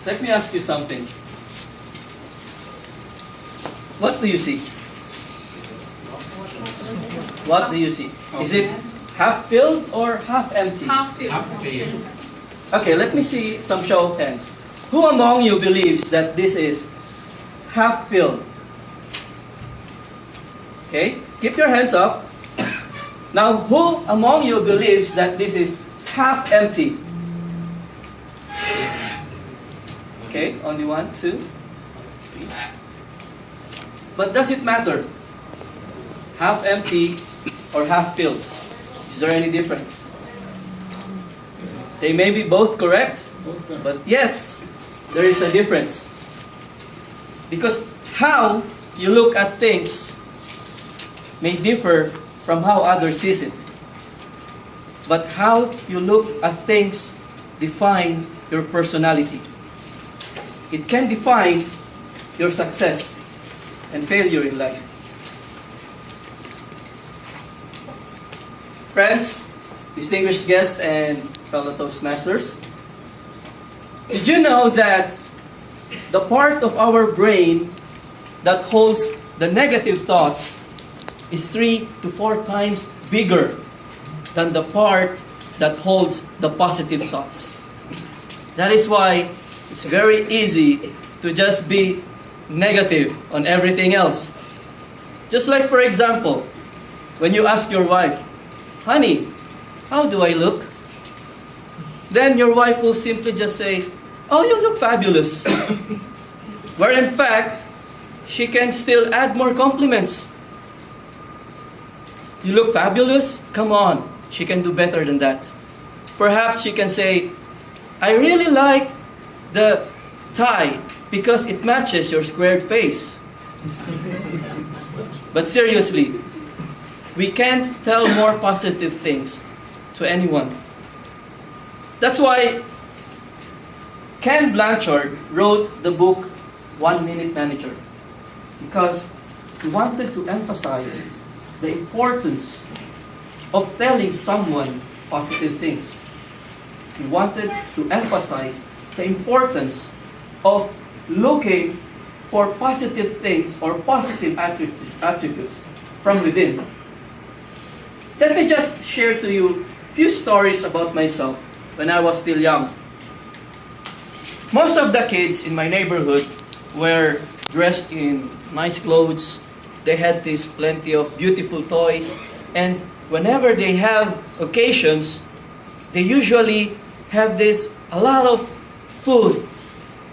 Let me ask you something. What do you see? What do you see? Is it half filled or half empty? Half filled. Half filled. Okay, let me see some show of hands. Who among you believes that this is half filled? Okay, keep your hands up. Now, who among you believes that this is half empty? Okay, only 1, 2, 3. But does it matter? Half empty or half filled? Is there any difference? They may be both correct, but yes, there is a difference. Because how you look at things may differ from how others see it. But how you look at things define your personality. It can define your success and failure in life. Friends, distinguished guests, and fellow Toastmasters, did you know that the part of our brain that holds the negative thoughts is 3 to 4 times bigger than the part that holds the positive thoughts? That is why it's very easy to just be negative on everything else. Just like, for example, when you ask your wife, "Honey, how do I look?" Then your wife will simply just say, "Oh, you look fabulous." Where in fact, she can still add more compliments. "You look fabulous? Come on, she can do better than that." Perhaps she can say, "I really like the tie because it matches your squared face." But seriously, we can't tell more positive things to anyone. That's why Ken Blanchard wrote the book 1 Minute Manager, because he wanted to emphasize the importance of telling someone positive things. He wanted to emphasize the importance of looking for positive things or positive attributes from within. Let me just share to you a few stories about myself when I was still young. Most of the kids in my neighborhood were dressed in nice clothes. They had this plenty of beautiful toys. And whenever they have occasions, they usually have a lot of food,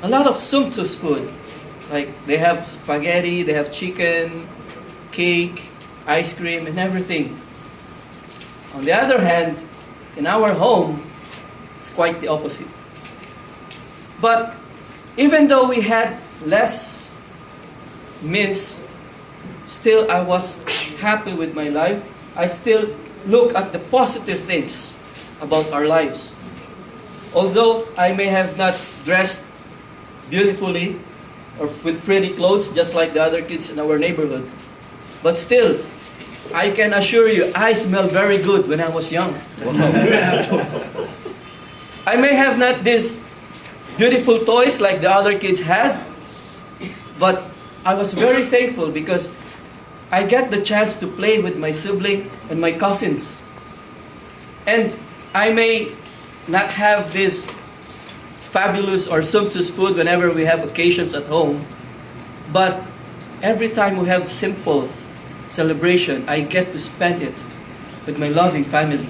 a lot of sumptuous food. Like they have spaghetti, they have chicken, cake, ice cream, and everything. On the other hand, in our home, it's quite the opposite. But even though we had less means, still I was happy with my life. I still look at the positive things about our lives. Although I may have not dressed beautifully or with pretty clothes just like the other kids in our neighborhood, but still, I can assure you, I smelled very good when I was young. I may have not these beautiful toys like the other kids had, but I was very thankful because I get the chance to play with my sibling and my cousins. And I may not have this fabulous or sumptuous food whenever we have occasions at home, but every time we have simple celebration, I get to spend it with my loving family.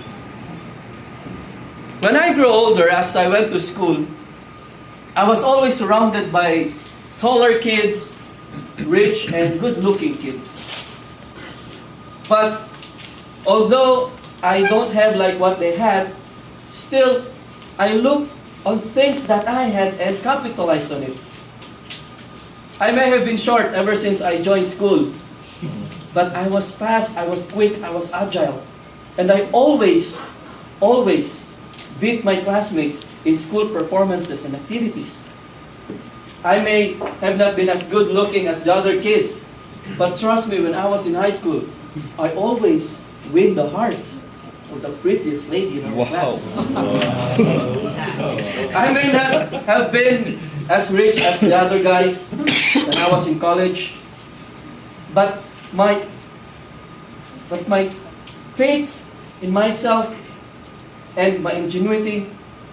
When I grew older, as I went to school, I was always surrounded by taller kids, rich and good-looking kids. But although I don't have like what they had, still I look on things that I had and capitalized on it. I may have been short ever since I joined school, but I was fast, I was quick, I was agile. And I always beat my classmates in school performances and activities. I may have not been as good looking as the other kids, but trust me, when I was in high school, I always win the heart of the prettiest lady in our class. I may not have been as rich as the other guys when I was in college. But my faith in myself and my ingenuity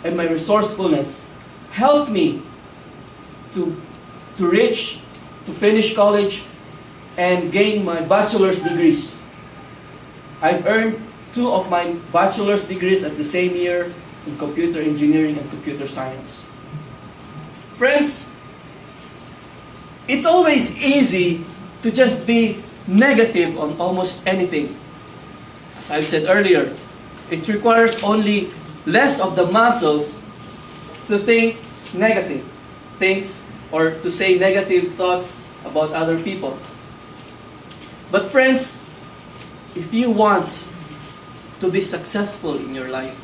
and my resourcefulness helped me to finish college and gain my bachelor's degrees. I've earned 2 of my bachelor's degrees at the same year in computer engineering and computer science. Friends, it's always easy to just be negative on almost anything. As I've said earlier, it requires only less of the muscles to think negative things or to say negative thoughts about other people. But friends, if you want to be successful in your life,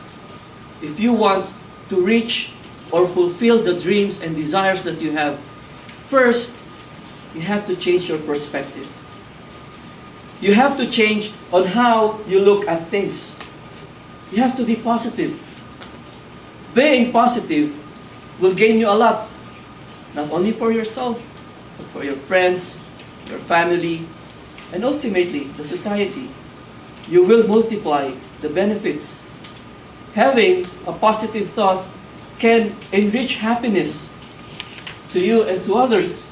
if you want to reach or fulfill the dreams and desires that you have, first, you have to change your perspective. You have to change on how you look at things. You have to be positive. Being positive will gain you a lot, not only for yourself, but for your friends, your family, and ultimately the society. You will multiply the benefits. Having a positive thought can enrich happiness to you and to others.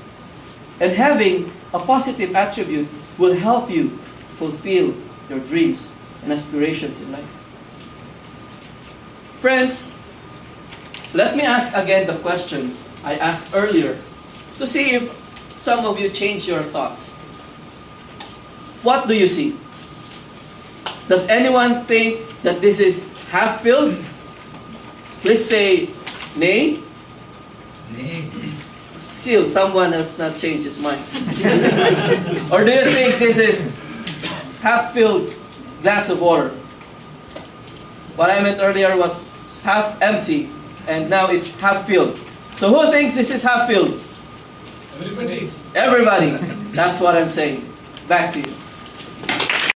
And having a positive attribute will help you fulfill your dreams and aspirations in life. Friends, let me ask again the question I asked earlier to see if some of you change your thoughts. What do you see? Does anyone think that this is half filled? Please say nay. Nay. Still, someone has not changed his mind. Or do you think this is half filled glass of water? What I meant earlier was half empty, and now it's half filled. So who thinks this is half filled? Everybody. Everybody. That's what I'm saying. Back to you.